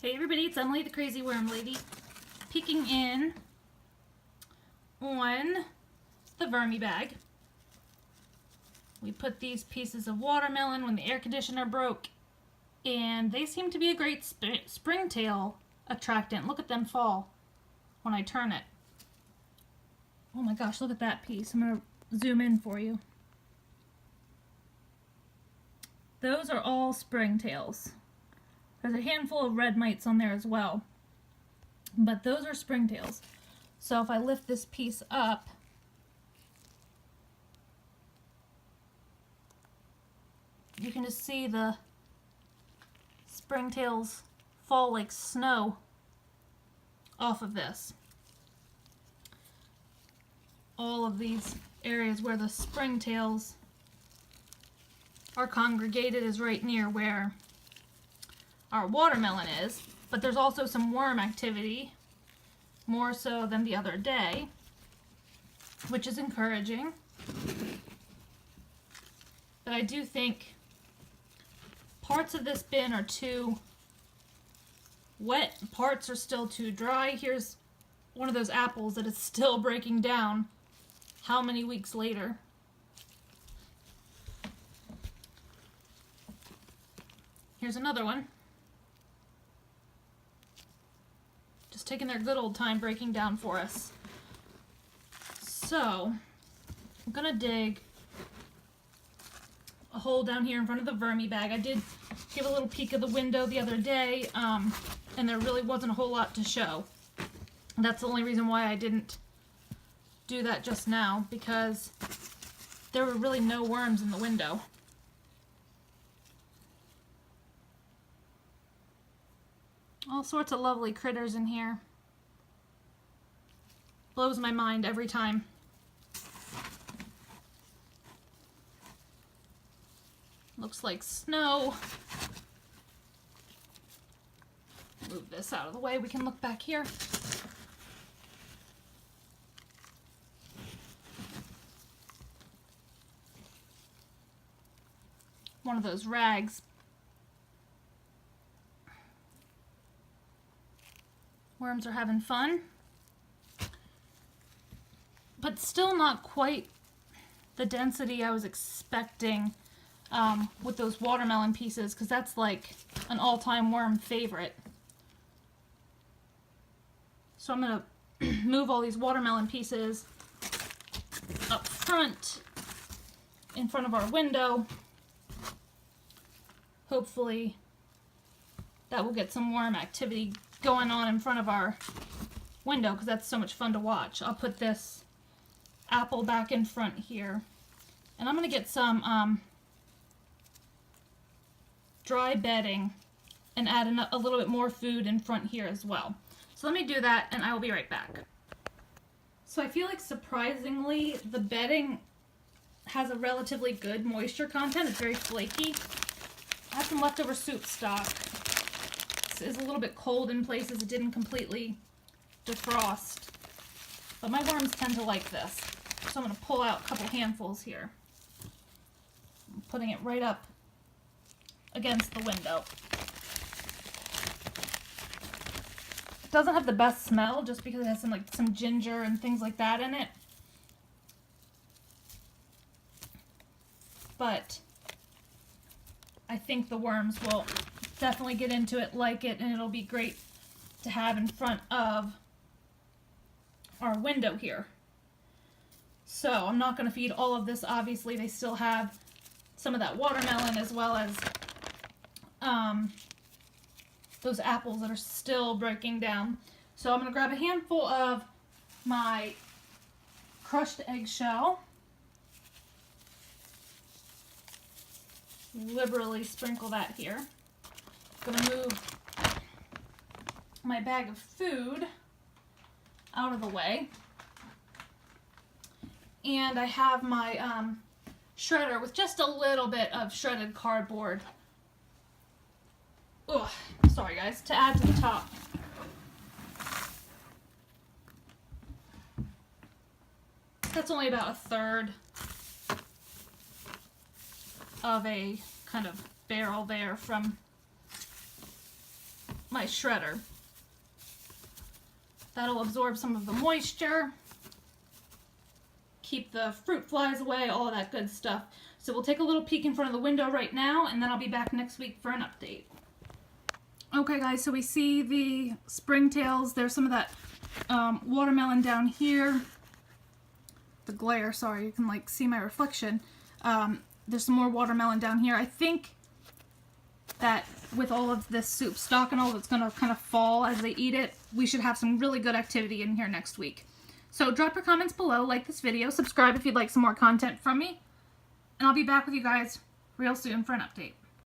Hey everybody, it's Emily the Crazy Worm Lady, peeking in on the VermiBag. We put these pieces of watermelon when the air conditioner broke, and they seem to be a great springtail attractant. Look at them fall when I turn it. Oh my gosh, look at that piece. I'm going to zoom in for you. Those are all springtails. There's a handful of red mites on there as well, but those are springtails. So if I lift this piece up, you can just see the springtails fall like snow off of this. All of these areas where the springtails are congregated is right near where our watermelon is, but there's also some worm activity, more so than the other day, which is encouraging. But I do think parts of this bin are too wet, parts are still too dry. Here's one of those apples that is still breaking down how many weeks later. Here's another one. Just taking their good old time breaking down for us. So, I'm gonna dig a hole down here in front of the VermiBag. I did give a little peek of the window the other day, and there really wasn't a whole lot to show. That's the only reason why I didn't do that just now, because there were really no worms in the window. All sorts of lovely critters in here. Blows my mind every time. Looks like snow. Move this out of the way, we can look back here. One of those rags. Worms are having fun, but still not quite the density I was expecting with those watermelon pieces, because that's like an all-time worm favorite. So I'm going to move all these watermelon pieces up front in front of our window. Hopefully that will get some worm activity going on in front of our window, because that's so much fun to watch. I'll put this apple back in front here, and I'm going to get some dry bedding and add a little bit more food in front here as well. So let me do that and I will be right back. So I feel like surprisingly the bedding has a relatively good moisture content. It's very flaky. I have some leftover soup stock. Is a little bit cold in places. It didn't completely defrost, but my worms tend to like this, so I'm going to pull out a couple handfuls here. I'm putting it right up against the window. It doesn't have the best smell just because it has some ginger and things like that in it, but I think the worms will definitely get into it, like it, and it'll be great to have in front of our window here. So I'm not going to feed all of this, obviously. They still have some of that watermelon as well as those apples that are still breaking down. So I'm going to grab a handful of my crushed eggshell, liberally sprinkle that here. I'm going to move my bag of food out of the way. And I have my shredder with just a little bit of shredded cardboard. Ugh, sorry guys, to add to the top. That's only about a third of a kind of barrel there from my shredder. That'll absorb some of the moisture, keep the fruit flies away, all of that good stuff. So we'll take a little peek in front of the window right now, and then I'll be back next week for an update. Okay guys, so we see the Springtails. There's some of that watermelon down here. The glare, sorry, you can like see my reflection. There's some more watermelon down here. I think that with all of this soup stock and all that's going to kind of fall as they eat it, we should have some really good activity in here next week. So drop your comments below, like this video, subscribe if you'd like some more content from me, and I'll be back with you guys real soon for an update.